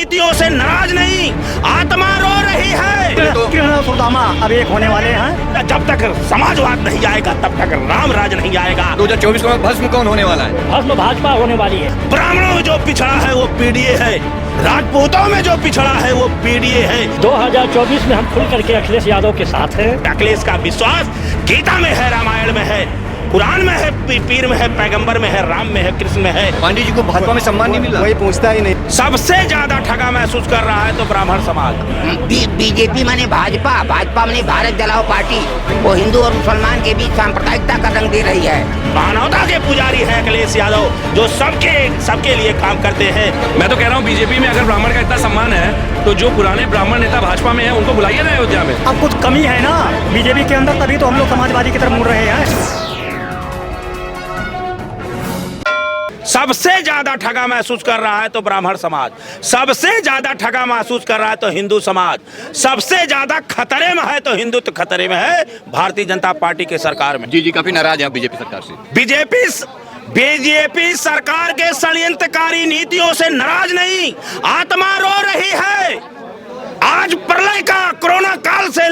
नीतियों से नाराज नहीं, आत्मा रो रही है। कृष्ण सुदामा अब एक होने वाले हैं। जब तक समाजवाद नहीं आएगा तब तक राम राज नहीं आएगा। 2024 में भस्म कौन होने वाला है? भस्म भाजपा होने वाली है। ब्राह्मणों में जो पिछड़ा है वो पीडीए है, राजपूतों में जो पिछड़ा है वो पीडीए है। 2024 में हम खुल करके अखिलेश यादव के साथ हैं। अखिलेश का विश्वास गीता में है, रामायण में है, कुरान में है, पीर में है, पैगंबर में है, राम में है, कृष्ण में है। पांडे जी को भाजपा में सम्मान नहीं मिल रहा? कोई पूछता ही नहीं। सबसे ज्यादा ठगा महसूस कर रहा है तो ब्राह्मण समाज। बीजेपी माने भाजपा माने भारत जलाओ पार्टी, वो हिंदू और मुसलमान के बीच सांप्रदायिकता का रंग दे रही है। मानवता के पुजारी है अखिलेश यादव, जो सबके लिए काम करते हैं। मैं तो कह रहा हूँ बीजेपी में अगर ब्राह्मण का इतना सम्मान है तो जो पुराने ब्राह्मण नेता भाजपा में है उनको बुलाइए ना अयोध्या में। अब कुछ कमी है ना बीजेपी के अंदर, तभी तो हम लोग समाजवादी की तरफ मुड़ रहे हैं। सबसे ज्यादा ठगा महसूस कर रहा है तो ब्राह्मण समाज, सबसे ज्यादा ठगा महसूस कर रहा है तो हिंदू समाज, सबसे ज्यादा खतरे में है तो हिंदुत्व खतरे में है भारतीय जनता पार्टी के सरकार में। जी काफी नाराज है बीजेपी सरकार से। बीजेपी सरकार के षड्यंत्रकारी नीतियों से नाराज नहीं, आत्मा रो रही है। आज प्रलय का कोरोना काल से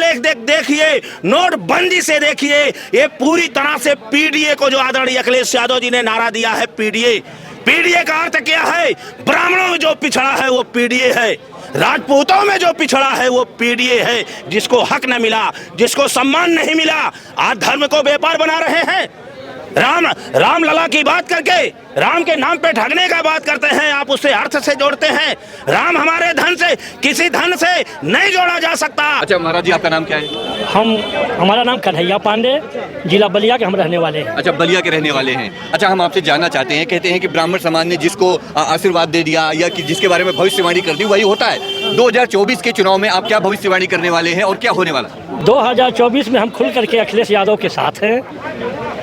देखिए, नोटबंदी से देखिए, ये पूरी तरह से पीडीए को जो आदरणीय अखिलेश यादव जी ने नारा दिया है, पीडीए का अर्थ क्या है? ब्राह्मणों में जो पिछड़ा है वो पीडीए है, राजपूतों में जो पिछड़ा है वो पीडीए है। जिसको हक न मिला, जिसको सम्मान नहीं मिला, आज धर्म को व्यापार बना रहे हैं। राम लला की बात करके राम के नाम पे ठगने का बात करते हैं, आप उससे अर्थ से जोड़ते हैं। राम हमारे धन से, किसी धन से नहीं जोड़ा जा सकता। अच्छा महाराज जी, आपका नाम क्या है? हमारा नाम कन्हैया पांडे, जिला बलिया के हम रहने वाले हैं। अच्छा, बलिया के रहने वाले हैं। अच्छा, हम आपसे जानना चाहते हैं, कहते हैं कि ब्राह्मण समाज ने जिसको आशीर्वाद दे दिया या कि जिसके बारे में भविष्यवाणी कर दी वही होता है। 2024 के चुनाव में आप क्या भविष्यवाणी करने वाले हैं और क्या होने वाला? 2024 में हम खुल करके अखिलेश यादव के साथ हैं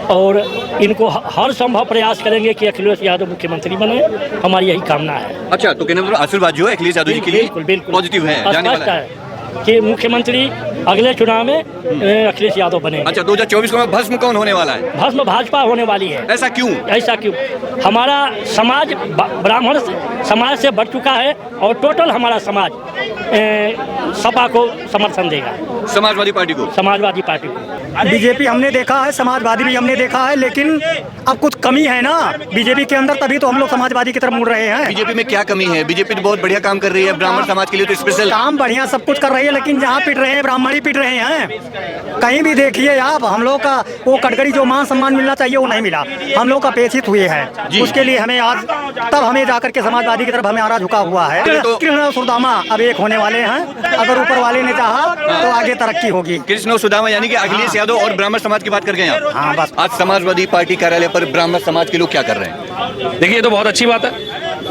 और इनको हर संभव प्रयास करेंगे कि अखिलेश यादव मुख्यमंत्री बने। हमारी यही कामना है। अच्छा, तो कहने मतलब आशीर्वाद जो है अखिलेश यादव जी के लिए बिल्कुल पॉजिटिव है, जाने वाला है कि मुख्यमंत्री अगले चुनाव में अखिलेश यादव बने। अच्छा, 2024 में भस्म कौन होने वाला है? भस्म भाजपा होने वाली है। ऐसा क्यों? हमारा समाज ब्राह्मण समाज से बढ़ चुका है और टोटल हमारा समाज सपा को समर्थन देगा, समाजवादी पार्टी को। बीजेपी हमने देखा है, समाजवादी भी हमने देखा है, लेकिन अब कुछ कमी है ना बीजेपी के अंदर, तभी तो हम लोग समाजवादी की तरफ मुड़ रहे हैं। बीजेपी में क्या कमी है? बीजेपी तो बहुत बढ़िया काम कर रही है ब्राह्मण समाज के लिए, तो स्पेशल काम बढ़िया सब कुछ कर रही है, लेकिन जहाँ पिट रहे हैं ब्राह्मण ही पिट रहे हैं। कहीं भी देखिए आप, हम लोग का वो कटघरी जो मान सम्मान मिलना चाहिए वो नहीं मिला, हम लोग अपेक्षित हुए हैं। उसके लिए हमें आज तब हमें जाकर के समाजवादी की तरफ हमें आरा झुका हुआ है। कृष्ण सुदामा अब एक होने वाले हैं, अगर ऊपर वाले ने चाहा तो आगे तरक्की होगी। कृष्ण सुदामा यानी कि अखिलेश यादव और ब्राह्मण समाज की बात कर गए आप। हाँ, बस। आज समाजवादी पार्टी कार्यालय पर ब्राह्मण समाज के लोग क्या कर रहे हैं? देखिए, ये तो बहुत अच्छी बात है,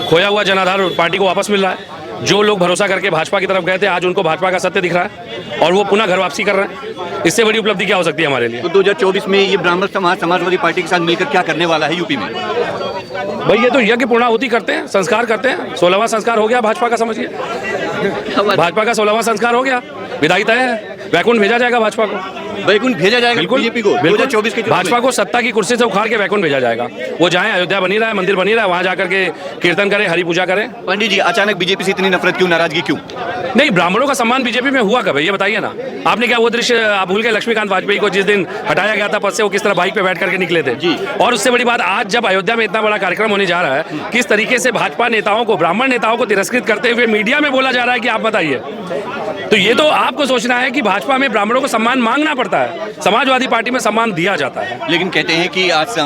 खोया हुआ जनाधार पार्टी को वापस मिल रहा है। जो लोग भरोसा करके भाजपा की तरफ गए थे, आज उनको भाजपा का सत्य दिख रहा है और वो पुनः घर वापसी कर रहे हैं। इससे बड़ी उपलब्धि क्या हो सकती है हमारे लिए? तो 2024 में ये ब्राह्मण समाज समाजवादी पार्टी के साथ मिलकर क्या करने वाला है यूपी में? भाई, ये तो यज्ञ पूर्णाहुति करते हैं, संस्कार करते हैं। 16वां संस्कार हो गया भाजपा का, समझिए भाजपा का 16वां संस्कार हो गया, विदाई तय है, वैकुंठ भेजा जाएगा भाजपा को। वैकुंठ भेजा जाएगा बीजेपी को 2024 के भाजपा को सत्ता की कुर्सी से उखाड़ के वैकुंठ भेजा जाएगा। वो जाए, अयोध्या बनी रहा है, मंदिर बनी रहा है, वहाँ जाकर के कीर्तन करें, हरि पूजा करें। पंडित जी, अचानक बीजेपी से इतनी नफरत क्यों, नाराजगी क्यों? नहीं, ब्राह्मणों का सम्मान बीजेपी में हुआ कब है ये बताइए ना। आपने क्या वो दृश्य आप भूल गए? लक्ष्मीकांत वाजपेयी को जिस दिन हटाया गया था पद से, वो किस तरह बाइक पे बैठ करके निकले थे जी। और उससे बड़ी बात, आज जब अयोध्या में इतना बड़ा कार्यक्रम होने जा रहा है, किस तरीके से भाजपा नेताओं को, ब्राह्मण नेताओं को तिरस्कृत करते हुए मीडिया में बोला जा रहा है कि आप बताइए। तो ये तो आपको सोचना है कि भाजपा में ब्राह्मणों को सम्मान मांगना पड़ता है, समाजवादी पार्टी में सम्मान दिया जाता है। लेकिन कहते हैं कि आज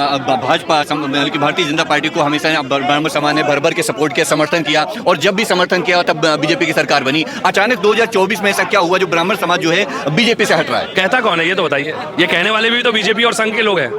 भाजपा की भारतीय जनता पार्टी को हमेशा ब्राह्मण समाज ने भर के सपोर्ट किया, समर्थन किया, और जब भी समर्थन किया तब बीजेपी की सरकार बनी। अचानक 2024 में ऐसा क्या हुआ जो ब्राह्मण समाज जो है बीजेपी से हट रहा है? कहता कौन है ये तो बताइए? ये कहने वाले भी तो बीजेपी और संघ के लोग हैं।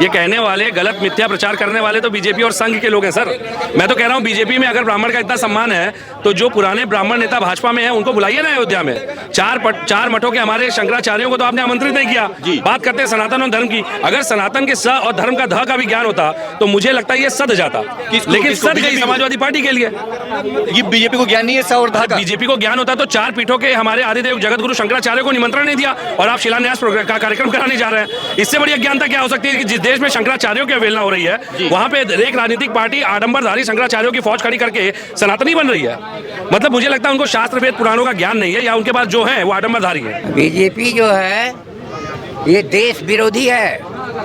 ये कहने वाले, गलत मिथ्या प्रचार करने वाले तो बीजेपी और संघ के लोग हैं सर। मैं तो कह रहा हूँ बीजेपी में अगर ब्राह्मण का इतना सम्मान है तो जो पुराने ब्राह्मण नेता भाजपा में है उनको बुलाइए ना अयोध्या में। चार मठों के हमारे शंकराचार्यों को तो आपने आमंत्रित नहीं किया। बात करते हैं सनातन और धर्म की, अगर सनातन के स और धर्म का ध का भी ज्ञान होता तो मुझे लगता है ये सद जाता, लेकिन सद गई समाजवादी पार्टी के लिए। ये बीजेपी को ज्ञान नहीं है स और ध का। बीजेपी को ज्ञान होता तो 4 पीठों के हमारे आदिदेव जगत गुरु शंकराचार्य को निमंत्रण नहीं दिया और आप शिलान्यास का कार्यक्रम कराने जा रहे हैं। इससे बड़ी अज्ञानता क्या हो सकती है कि जिस देश में शंकराचार्यों की अवहेलना हो रही है वहां पे एक राजनीतिक पार्टी आडंबरधारी शंकराचार्यों की फौज खड़ी करके सनातनी बन रही है। मतलब मुझे लगता है उनको शास्त्र वेद पुराणों का ज्ञान नहीं है, या उनके पास जो है वो आडंबरधारी है। बीजेपी जो है ये देश विरोधी है,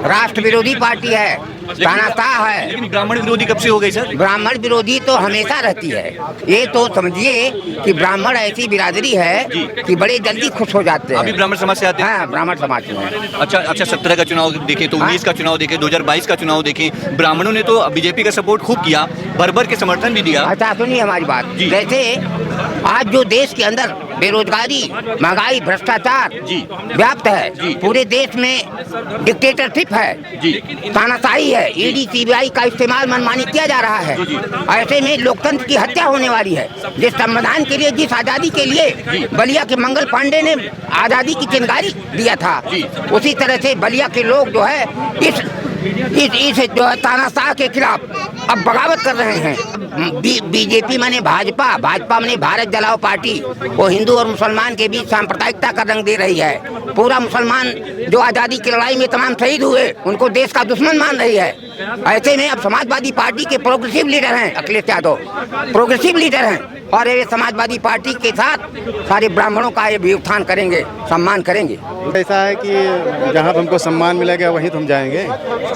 राष्ट्र विरोधी पार्टी है, तानाशाह है। लेकिन ब्राह्मण विरोधी कब से हो गई सर? ब्राह्मण विरोधी तो हमेशा रहती है। ये तो समझिए कि ब्राह्मण ऐसी बिरादरी है कि बड़े जल्दी खुश हो जाते हैं। अभी ब्राह्मण समाज से आते हैं? हाँ, ब्राह्मण समाज में। अच्छा 17 का चुनाव देखें तो 19 का चुनाव देखें, 2022 का चुनाव देखें, ब्राह्मणों ने तो बीजेपी का सपोर्ट खूब किया, भर के समर्थन भी दिया। अच्छा सुनिए हमारी बात। जैसे आज जो देश के अंदर बेरोजगारी, महंगाई, भ्रष्टाचार व्याप्त है, पूरे देश में डिक्टेटरशिप है, तानाशाही है, ईडी सीबीआई का इस्तेमाल मनमानी किया जा रहा है। ऐसे में लोकतंत्र की हत्या होने वाली है। जिस संविधान के लिए, जिस आजादी के लिए बलिया के मंगल पांडे ने आजादी की चिंगारी दिया था, उसी तरह से बलिया के लोग जो है इस जो है तानाशाह के खिलाफ अब बगावत कर रहे हैं। बीजेपी माने भाजपा, भाजपा माने भारत जलाओ पार्टी, वो हिंदू और मुसलमान के बीच सांप्रदायिकता का रंग दे रही है। पूरा मुसलमान जो आज़ादी की लड़ाई में तमाम शहीद हुए, उनको देश का दुश्मन मान रही है। ऐसे में अब समाजवादी पार्टी के प्रोग्रेसिव लीडर हैं अखिलेश यादव, प्रोग्रेसिव लीडर हैं, और ये समाजवादी पार्टी के साथ सारे ब्राह्मणों का ये भी उत्थान करेंगे, सम्मान करेंगे। ऐसा है कि जहाँ हमको सम्मान मिलेगा वहीं तो हम जाएंगे।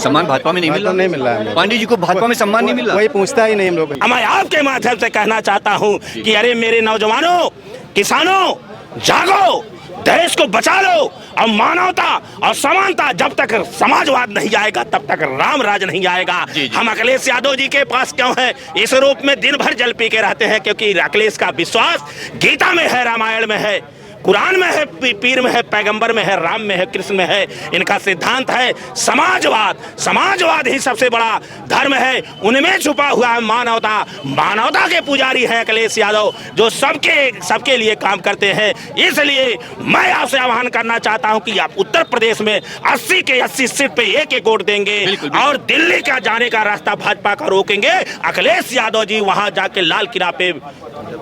सम्मान भाजपा में नहीं मिल रहा? नहीं मिल रहा है। पांडे जी को भाजपा में सम्मान नहीं मिल रहा? वही पूछता ही नहीं हम लोग। मैं आपके माध्यम से कहना चाहता हूं कि अरे मेरे नौजवानों, किसानों, जागो, देश को बचा लो। और मानवता और समानता, जब तक समाजवाद नहीं आएगा तब तक राम राज नहीं आएगा। हम अखिलेश यादव जी के पास क्यों हैं? इस रूप में दिन भर जल पी के रहते हैं, क्योंकि अखिलेश का विश्वास गीता में है, रामायण में है, कुरान में है, पीर में है, पैगंबर में है, राम में है, कृष्ण में है। इनका सिद्धांत है समाजवाद। समाजवाद ही सबसे बड़ा धर्म है। उनमें छुपा हुआ है मानवता। मानवता के पुजारी हैं अखिलेश यादव, जो सबके लिए काम करते हैं। इसलिए मैं आपसे आह्वान करना चाहता हूं कि आप उत्तर प्रदेश में 80 के 80 सीट पे एक वोट देंगे, और दिल्ली का जाने का रास्ता भाजपा का रोकेंगे। अखिलेश यादव जी वहां जाके लाल किला पे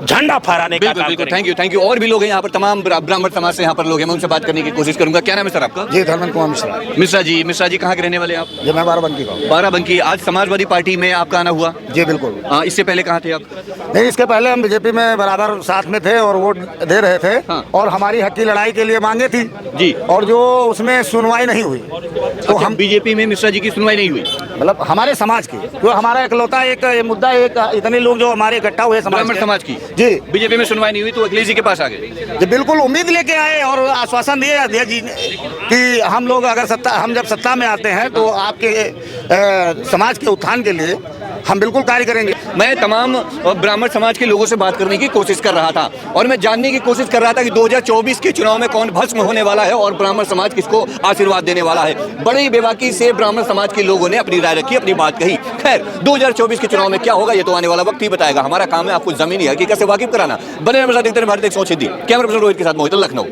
झंडा फहराने का काम करेंगे। Thank you. और भी लोग हैं यहाँ पर, तमाम ब्राह्मण समाज से यहाँ पर लोग हैं, मैं उनसे बात करने की कोशिश करूंगा। क्या नाम है सर आपका? जी, धर्मेंद्र कुमार मिश्रा। मिश्रा जी कहाँ के रहने वाले हैं आप? जी, मैं बाराबंकी का हूँ। बाराबंकी। आज समाजवादी पार्टी में आपका आना हुआ? जी बिल्कुल। इससे पहले कहाँ थे आप? नहीं, इसके पहले हम बीजेपी में बराबर साथ में थे और वोट दे रहे थे। हाँ। और हमारी हक की लड़ाई के लिए मांगे थी जी, और जो उसमें सुनवाई नहीं हुई, तो हम बीजेपी में मिश्रा जी की सुनवाई नहीं हुई, मतलब हमारे समाज की, जो हमारा इकलौता एक मुद्दा, एक इतने लोग जो हमारे इकट्ठा हुए समाज की, जी, बीजेपी में सुनवाई नहीं हुई तो अखिलेश जी के पास आ गए। जी बिल्कुल, उम्मीद लेके आए और आश्वासन दिए अध्यक्ष जी ने कि हम लोग अगर हम जब सत्ता में आते हैं तो आपके समाज के उत्थान के लिए हम बिल्कुल कार्य करेंगे। मैं तमाम ब्राह्मण समाज के लोगों से बात करने की कोशिश कर रहा था, और मैं जानने की कोशिश कर रहा था कि 2024 के चुनाव में कौन भस्म होने वाला है और ब्राह्मण समाज किसको आशीर्वाद देने वाला है। बड़ी बेबाकी से ब्राह्मण समाज के लोगों ने अपनी राय रखी, अपनी बात कही। खैर, 2024 के चुनाव में क्या होगा ये तो आने वाला वक्त ही बताएगा। हमारा काम है आपको जमीनी हकीकत से वाकिफ कराना। बने रहिए, देखते रहिए भारत 100 कैमरा पर्सन रोहित के साथ मोहित, लखनऊ।